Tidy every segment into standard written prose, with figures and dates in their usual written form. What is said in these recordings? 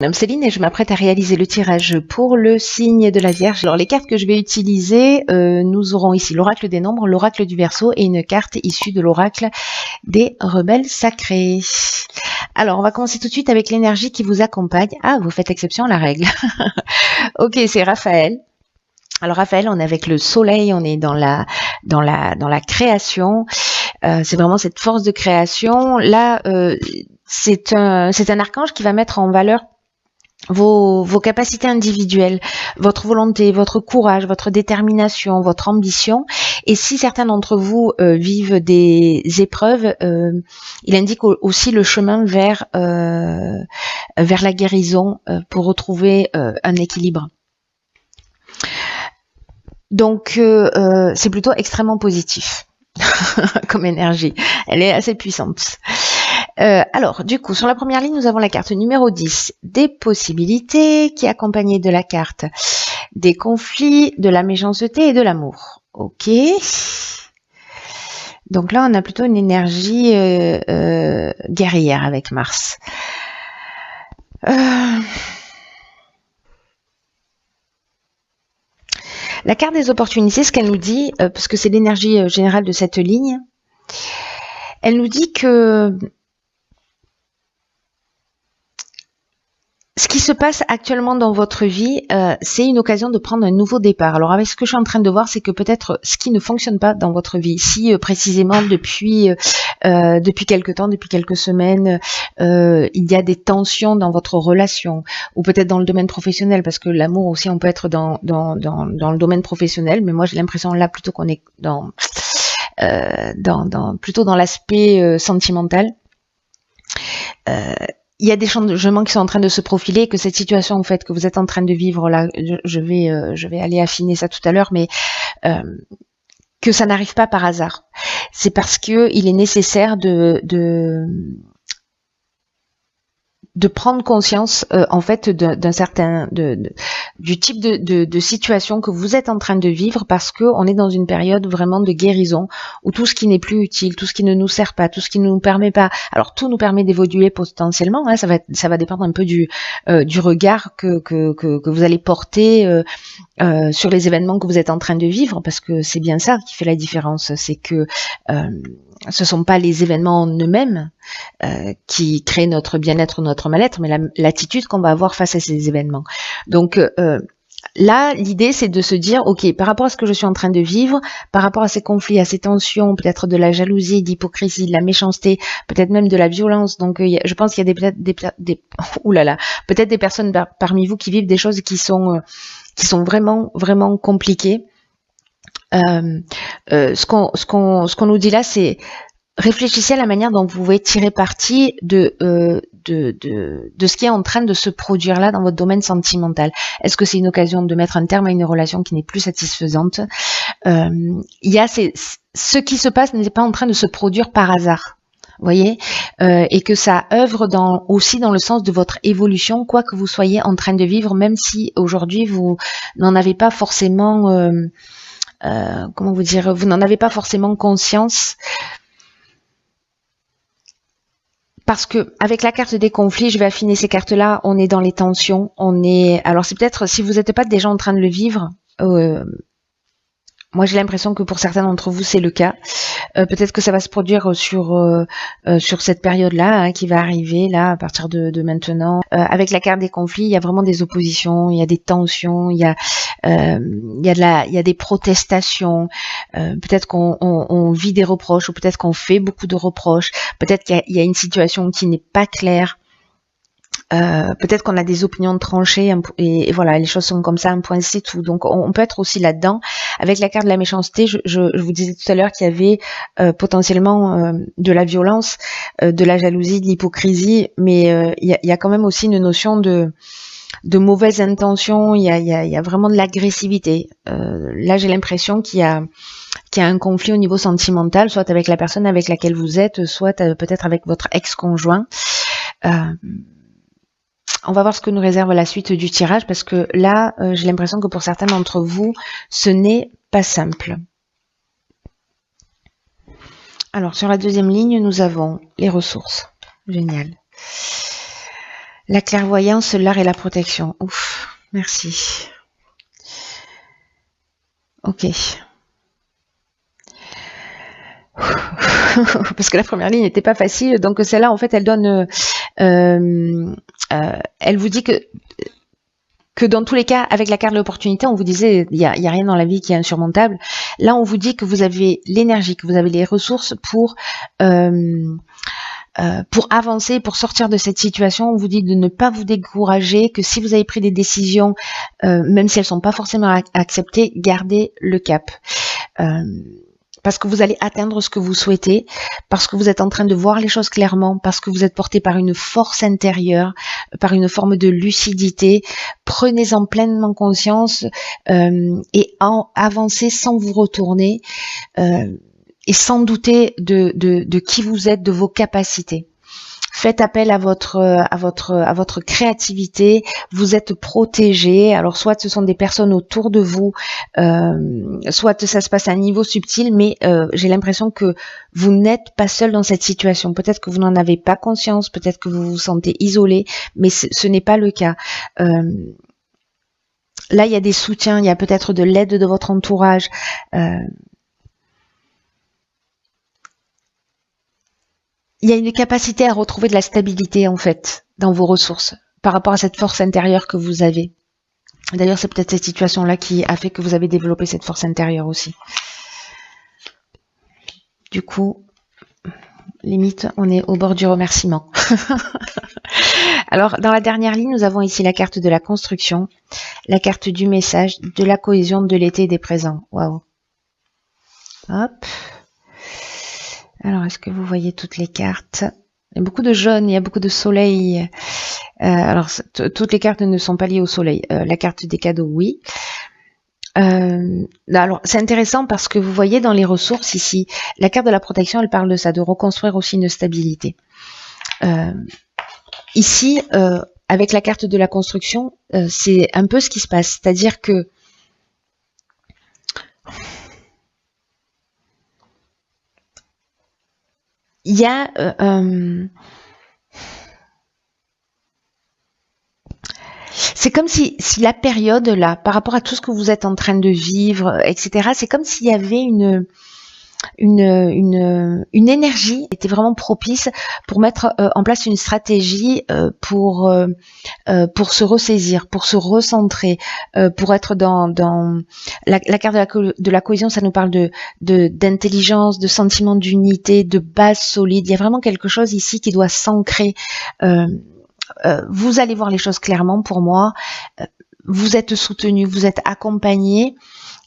Mon nom est Céline et je m'apprête à réaliser le tirage pour le signe de la Vierge. Alors les cartes que je vais utiliser, nous aurons ici l'oracle des nombres, l'oracle du Verseau et une carte issue de l'oracle des rebelles sacrés. Alors on va commencer tout de suite avec l'énergie qui vous accompagne. Ah, vous faites exception à la règle. Ok, c'est Raphaël. Alors Raphaël, on est avec le soleil, on est dans la création. C'est vraiment cette force de création. Là, c'est un archange qui va mettre en valeur vos capacités individuelles, votre volonté, votre courage, votre détermination, votre ambition. Et si certains d'entre vous vivent des épreuves, il indique aussi le chemin vers la guérison pour retrouver un équilibre. Donc c'est plutôt extrêmement positif comme énergie. Elle est assez puissante. Alors, du coup, sur la première ligne, nous avons la carte numéro 10, des possibilités, qui est accompagnée de la carte des conflits, de la méchanceté et de l'amour. Ok. Donc là, on a plutôt une énergie guerrière avec Mars. La carte des opportunités, ce qu'elle nous dit, parce que c'est l'énergie générale de cette ligne, elle nous dit que ce qui se passe actuellement dans votre vie, c'est une occasion de prendre un nouveau départ. Alors avec ce que je suis en train de voir, c'est que peut-être ce qui ne fonctionne pas dans votre vie, si précisément depuis quelque temps, depuis quelques semaines, il y a des tensions dans votre relation, ou peut-être dans le domaine professionnel, parce que l'amour aussi, on peut être dans le domaine professionnel, mais moi j'ai l'impression là plutôt qu'on est plutôt dans l'aspect sentimental. Il y a des changements qui sont en train de se profiler, que cette situation en fait que vous êtes en train de vivre là, je vais aller affiner ça tout à l'heure, mais que ça n'arrive pas par hasard. C'est parce que il est nécessaire de prendre conscience en fait d'un certain du type de situation que vous êtes en train de vivre, parce que on est dans une période vraiment de guérison où tout ce qui n'est plus utile, tout ce qui ne nous sert pas, tout ce qui ne nous permet pas, alors tout nous permet d'évoluer potentiellement, hein, ça va dépendre un peu du regard que vous allez porter sur les événements que vous êtes en train de vivre, parce que c'est bien ça qui fait la différence, c'est que ce sont pas les événements en eux-mêmes qui créent notre bien-être ou notre mal-être, mais l'attitude qu'on va avoir face à ces événements. Donc là, l'idée, c'est de se dire, ok, par rapport à ce que je suis en train de vivre, par rapport à ces conflits, à ces tensions, peut-être de la jalousie, de l'hypocrisie, de la méchanceté, peut-être même de la violence. Donc, je pense qu'il y a peut-être des personnes parmi vous qui vivent des choses qui sont vraiment, vraiment compliquées. Ce qu'on nous dit là, c'est réfléchissez à la manière dont vous pouvez tirer parti de ce qui est en train de se produire là dans votre domaine sentimental. Est-ce que c'est une occasion de mettre un terme à une relation qui n'est plus satisfaisante? Ce qui se passe n'est pas en train de se produire par hasard. Vous voyez, et que ça œuvre aussi dans le sens de votre évolution, quoi que vous soyez en train de vivre, même si aujourd'hui vous n'en avez pas forcément vous n'en avez pas forcément conscience, parce que avec la carte des conflits, je vais affiner ces cartes-là, on est dans les tensions, alors c'est peut-être, si vous n'êtes pas déjà en train de le vivre, moi j'ai l'impression que pour certains d'entre vous c'est le cas. Peut-être que ça va se produire sur cette période-là, hein, qui va arriver là à partir de maintenant. Avec la carte des conflits, il y a vraiment des oppositions, il y a des tensions, il y a des protestations. Peut-être qu'on vit des reproches, ou peut-être qu'on fait beaucoup de reproches. Peut-être qu'il y a une situation qui n'est pas claire. Peut-être qu'on a des opinions tranchées et voilà, les choses sont comme ça, un point c'est tout. Donc on peut être aussi là-dedans. Avec la carte de la méchanceté, je vous disais tout à l'heure qu'il y avait potentiellement de la violence, de la jalousie, de l'hypocrisie, mais il y a quand même aussi une notion de mauvaise intention. Il y a vraiment de l'agressivité. Là, j'ai l'impression qu'il y a un conflit au niveau sentimental, soit avec la personne avec laquelle vous êtes, soit peut-être avec votre ex-conjoint. On va voir ce que nous réserve la suite du tirage, parce que là, j'ai l'impression que pour certains d'entre vous, ce n'est pas simple. Alors, sur la deuxième ligne, nous avons les ressources. Génial. La clairvoyance, l'art et la protection. Ouf, merci. Ok. Parce que la première ligne n'était pas facile, donc celle-là, en fait, elle donne... elle vous dit que dans tous les cas, avec la carte de l'opportunité, on vous disait, il y a rien dans la vie qui est insurmontable. Là, on vous dit que vous avez l'énergie, que vous avez les ressources pour avancer, pour sortir de cette situation. On vous dit de ne pas vous décourager, que si vous avez pris des décisions, même si elles sont pas forcément acceptées, gardez le cap. Parce que vous allez atteindre ce que vous souhaitez, parce que vous êtes en train de voir les choses clairement, parce que vous êtes porté par une force intérieure, par une forme de lucidité. Prenez-en pleinement conscience et avancez sans vous retourner et sans douter de qui vous êtes, de vos capacités. Faites appel à votre créativité. Vous êtes protégé. Alors soit ce sont des personnes autour de vous, soit ça se passe à un niveau subtil, mais j'ai l'impression que vous n'êtes pas seul dans cette situation. Peut-être que vous n'en avez pas conscience, peut-être que vous vous sentez isolé, mais ce n'est pas le cas. Là, il y a des soutiens, il y a peut-être de l'aide de votre entourage. Il y a une capacité à retrouver de la stabilité, en fait, dans vos ressources, par rapport à cette force intérieure que vous avez. D'ailleurs, c'est peut-être cette situation-là qui a fait que vous avez développé cette force intérieure aussi. Du coup, limite, on est au bord du remerciement. Alors, dans la dernière ligne, nous avons ici la carte de la construction, la carte du message, de la cohésion, de l'été et des présents. Waouh. Hop. Alors, est-ce que vous voyez toutes les cartes? Il y a beaucoup de jaune, il y a beaucoup de soleil. Alors, toutes les cartes ne sont pas liées au soleil. La carte des cadeaux, oui. Alors, c'est intéressant parce que vous voyez dans les ressources ici, la carte de la protection, elle parle de ça, de reconstruire aussi une stabilité. Ici, avec la carte de la construction, c'est un peu ce qui se passe. C'est-à-dire que il y a c'est comme si la période là, par rapport à tout ce que vous êtes en train de vivre, etc., c'est comme s'il y avait une énergie qui était vraiment propice pour mettre en place une stratégie pour se ressaisir, pour se recentrer, pour être dans la carte de la cohésion. Ça nous parle d'intelligence, de sentiment d'unité, de base solide. Il y a vraiment quelque chose ici qui doit s'ancrer. Vous allez voir les choses clairement pour moi. Vous êtes soutenu, vous êtes accompagné.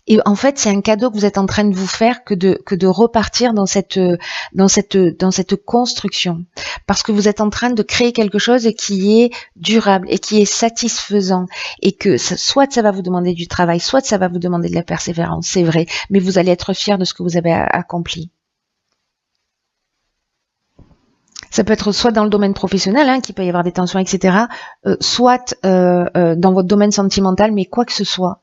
Et en fait, c'est un cadeau que vous êtes en train de vous faire que de repartir dans cette construction. Parce que vous êtes en train de créer quelque chose qui est durable et qui est satisfaisant. Et que soit ça va vous demander du travail, soit ça va vous demander de la persévérance, c'est vrai. Mais vous allez être fier de ce que vous avez accompli. Ça peut être soit dans le domaine professionnel, hein, qu'il peut y avoir des tensions, etc., soit dans votre domaine sentimental, mais quoi que ce soit,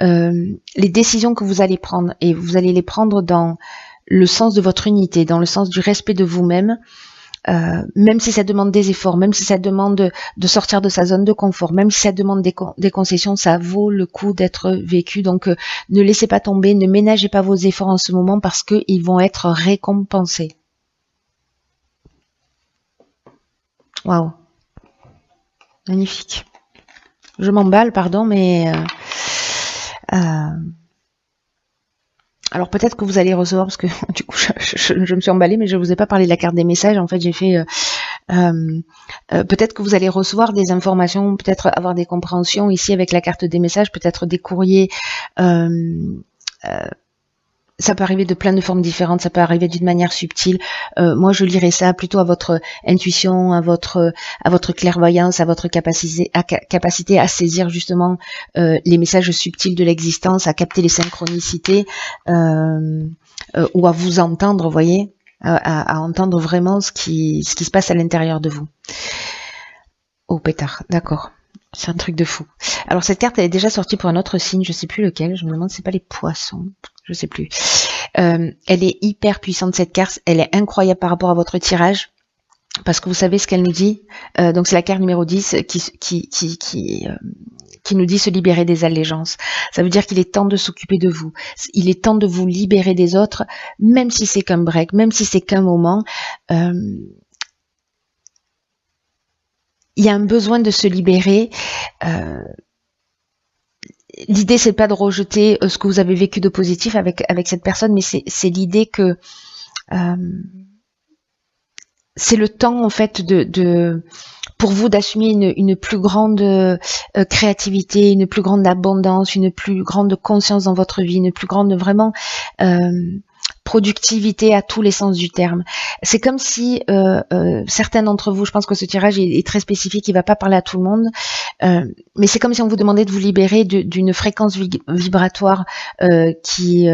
les décisions que vous allez prendre, et vous allez les prendre dans le sens de votre unité, dans le sens du respect de vous-même, même si ça demande des efforts, même si ça demande de sortir de sa zone de confort, même si ça demande des concessions, ça vaut le coup d'être vécu. Donc ne laissez pas tomber, ne ménagez pas vos efforts en ce moment parce qu'ils vont être récompensés. Waouh, magnifique. Je m'emballe, pardon, mais alors peut-être que vous allez recevoir, parce que du coup je me suis emballée, mais je vous ai pas parlé de la carte des messages. En fait, j'ai fait peut-être que vous allez recevoir des informations, peut-être avoir des compréhensions ici avec la carte des messages, peut-être des courriers. Ça peut arriver de plein de formes différentes, ça peut arriver d'une manière subtile. Moi, je lirais ça plutôt à votre intuition, à votre clairvoyance, à votre capacité à saisir justement les messages subtils de l'existence, à capter les synchronicités ou à vous entendre, vous voyez, à entendre vraiment ce qui se passe à l'intérieur de vous. Oh pétard, d'accord. C'est un truc de fou. Alors cette carte, elle est déjà sortie pour un autre signe, je sais plus lequel, je me demande si c'est pas les poissons, je sais plus. Elle est hyper puissante cette carte, elle est incroyable par rapport à votre tirage. parce que vous savez ce qu'elle nous dit. Donc c'est la carte numéro 10 qui nous dit se libérer des allégeances. Ça veut dire qu'il est temps de s'occuper de vous. Il est temps de vous libérer des autres, même si c'est qu'un break, même si c'est qu'un moment. Il y a un besoin de se libérer. L'idée, c'est pas de rejeter ce que vous avez vécu de positif avec cette personne, mais c'est l'idée que c'est le temps en fait pour vous d'assumer une plus grande créativité, une plus grande abondance, une plus grande conscience dans votre vie, une plus grande vraiment productivité à tous les sens du terme. C'est comme si certains d'entre vous, je pense que ce tirage est très spécifique, il va pas parler à tout le monde, mais c'est comme si on vous demandait de vous libérer d'une fréquence vibratoire qui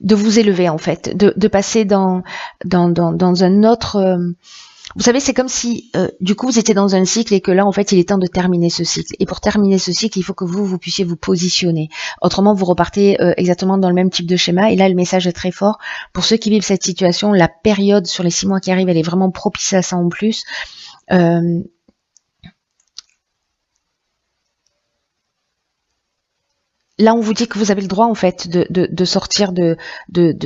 de vous élever en fait, de passer dans un autre. Vous savez, c'est comme si du coup vous étiez dans un cycle et que là en fait il est temps de terminer ce cycle. Et pour terminer ce cycle, il faut que vous puissiez vous positionner. Autrement, vous repartez exactement dans le même type de schéma. Et là, le message est très fort pour ceux qui vivent cette situation. La période sur les 6 mois qui arrivent, elle est vraiment propice à ça en plus. Là, on vous dit que vous avez le droit en fait de sortir de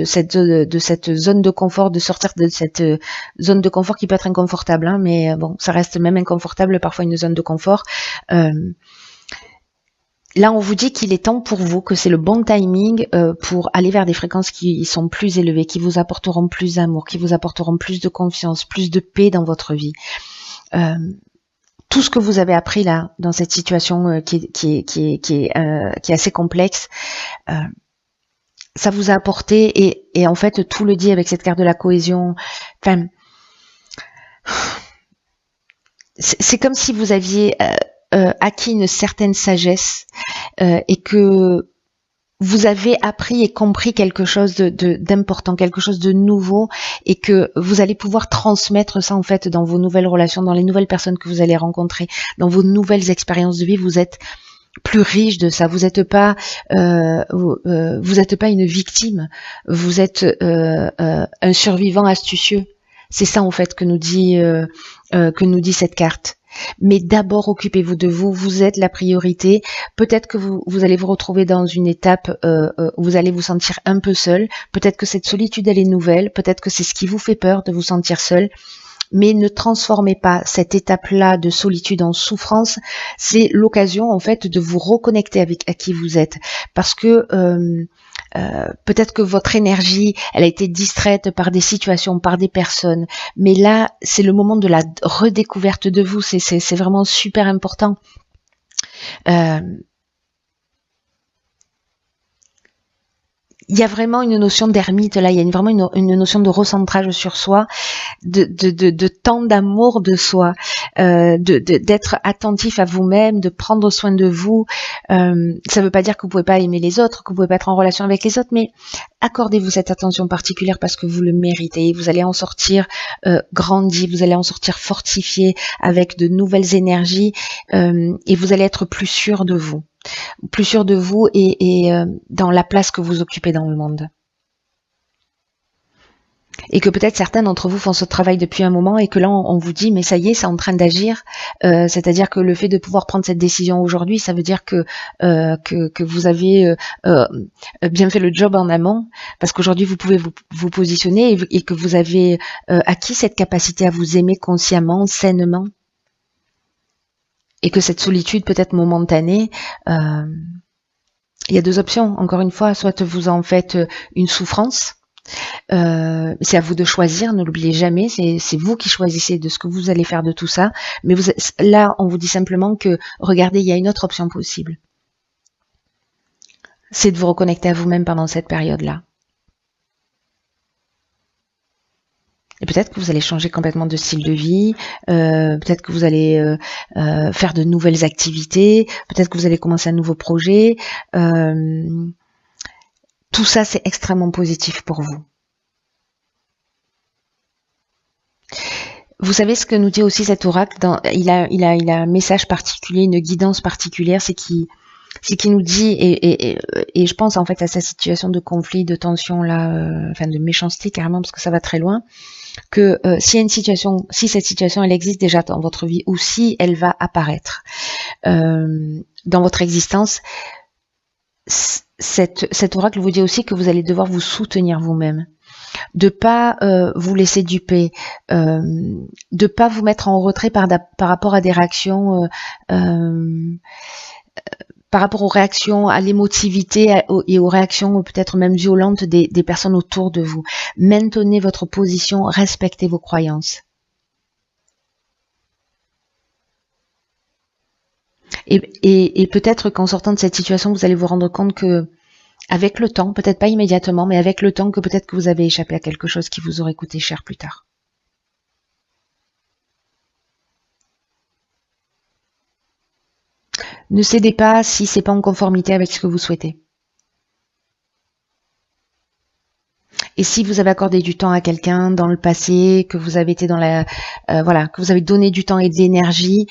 cette zone de confort, de sortir de cette zone de confort qui peut être inconfortable, hein, mais bon, ça reste même inconfortable parfois une zone de confort. Là, on vous dit qu'il est temps pour vous, que c'est le bon timing pour aller vers des fréquences qui sont plus élevées, qui vous apporteront plus d'amour, qui vous apporteront plus de confiance, plus de paix dans votre vie. Tout ce que vous avez appris là dans cette situation qui est assez complexe, ça vous a apporté et en fait tout le dit avec cette carte de la cohésion. Enfin, c'est comme si vous aviez acquis une certaine sagesse et que vous avez appris et compris quelque chose d'important, quelque chose de nouveau, et que vous allez pouvoir transmettre ça en fait dans vos nouvelles relations, dans les nouvelles personnes que vous allez rencontrer, dans vos nouvelles expériences de vie. Vous êtes plus riche de ça. Vous n'êtes pas une victime. Vous êtes un survivant astucieux. C'est ça en fait que nous dit cette carte. Mais d'abord, occupez-vous de vous. Vous êtes la priorité. Peut-être que vous allez vous retrouver dans une étape où vous allez vous sentir un peu seul. Peut-être que cette solitude, elle est nouvelle. Peut-être que c'est ce qui vous fait peur de vous sentir seul. Mais ne transformez pas cette étape-là de solitude en souffrance. C'est l'occasion, en fait, de vous reconnecter à qui vous êtes. Parce que peut-être que votre énergie, elle a été distraite par des situations, par des personnes. Mais là, c'est le moment de la redécouverte de vous. C'est vraiment super important. Il y a vraiment une notion d'ermite là, il y a vraiment une notion de recentrage sur soi, de temps d'amour de soi, d'être attentif à vous-même, de prendre soin de vous. Ça ne veut pas dire que vous pouvez pas aimer les autres, que vous pouvez pas être en relation avec les autres, mais accordez-vous cette attention particulière parce que vous le méritez. Vous allez en sortir grandi, vous allez en sortir fortifié avec de nouvelles énergies et vous allez être plus sûr de vous. Plus sûr de vous et dans la place que vous occupez dans le monde. Et que peut-être certains d'entre vous font ce travail depuis un moment et que là on vous dit mais ça y est, c'est en train d'agir. C'est-à-dire que le fait de pouvoir prendre cette décision aujourd'hui, ça veut dire que vous avez bien fait le job en amont, parce qu'aujourd'hui vous pouvez vous positionner et que vous avez acquis cette capacité à vous aimer consciemment, sainement. Et que cette solitude peut être momentanée, il y a deux options, encore une fois, soit vous en faites une souffrance, c'est à vous de choisir, ne l'oubliez jamais, c'est vous qui choisissez de ce que vous allez faire de tout ça, mais là on vous dit simplement que, regardez, il y a une autre option possible, c'est de vous reconnecter à vous-même pendant cette période-là. Et peut-être que vous allez changer complètement de style de vie, peut-être que vous allez faire de nouvelles activités, peut-être que vous allez commencer un nouveau projet. Tout ça, c'est extrêmement positif pour vous. Vous savez ce que nous dit aussi cet oracle, il a un message particulier, une guidance particulière, c'est qui nous dit, et je pense en fait à sa situation de conflit, de tension là, enfin de méchanceté carrément, parce que ça va très loin. que si cette situation elle existe déjà dans votre vie ou si elle va apparaître dans votre existence, cet oracle vous dit aussi que vous allez devoir vous soutenir vous-même, de pas vous laisser duper, de pas vous mettre en retrait par rapport à des réactions, par rapport aux réactions, à l'émotivité et aux réactions peut-être même violentes des personnes autour de vous. Maintenez votre position, respectez vos croyances. Et peut-être qu'en sortant de cette situation, vous allez vous rendre compte que, avec le temps, peut-être pas immédiatement, mais avec le temps, que peut-être que vous avez échappé à quelque chose qui vous aurait coûté cher plus tard. Ne cédez pas si c'est pas en conformité avec ce que vous souhaitez. Et si vous avez accordé du temps à quelqu'un dans le passé, que vous avez été dans la, voilà, que vous avez donné du temps et de l'énergie,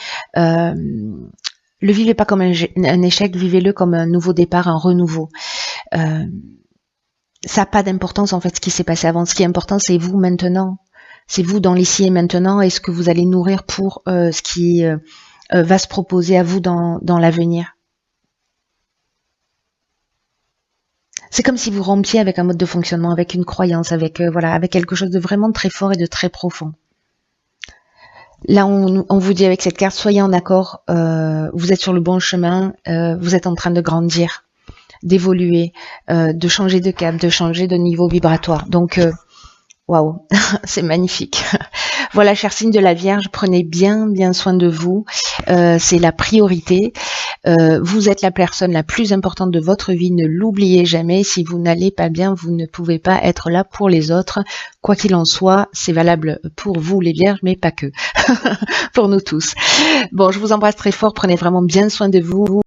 le vivez pas comme un échec, vivez-le comme un nouveau départ, un renouveau. Ça n'a pas d'importance en fait ce qui s'est passé avant. Ce qui est important, c'est vous maintenant. C'est vous dans l'ici et maintenant et ce que vous allez nourrir pour ce qui va se proposer à vous dans l'avenir. C'est comme si vous rompiez avec un mode de fonctionnement, avec une croyance, avec voilà, avec quelque chose de vraiment très fort et de très profond. Là, on vous dit avec cette carte, soyez en accord, vous êtes sur le bon chemin, vous êtes en train de grandir, d'évoluer, de changer de cap, de changer de niveau vibratoire. Donc, waouh, c'est magnifique. Voilà, chers signes de la Vierge, prenez bien soin de vous. C'est la priorité. Vous êtes la personne la plus importante de votre vie. Ne l'oubliez jamais. Si vous n'allez pas bien, vous ne pouvez pas être là pour les autres. Quoi qu'il en soit, c'est valable pour vous les Vierges, mais pas que. Pour nous tous. Bon, je vous embrasse très fort. Prenez vraiment bien soin de vous.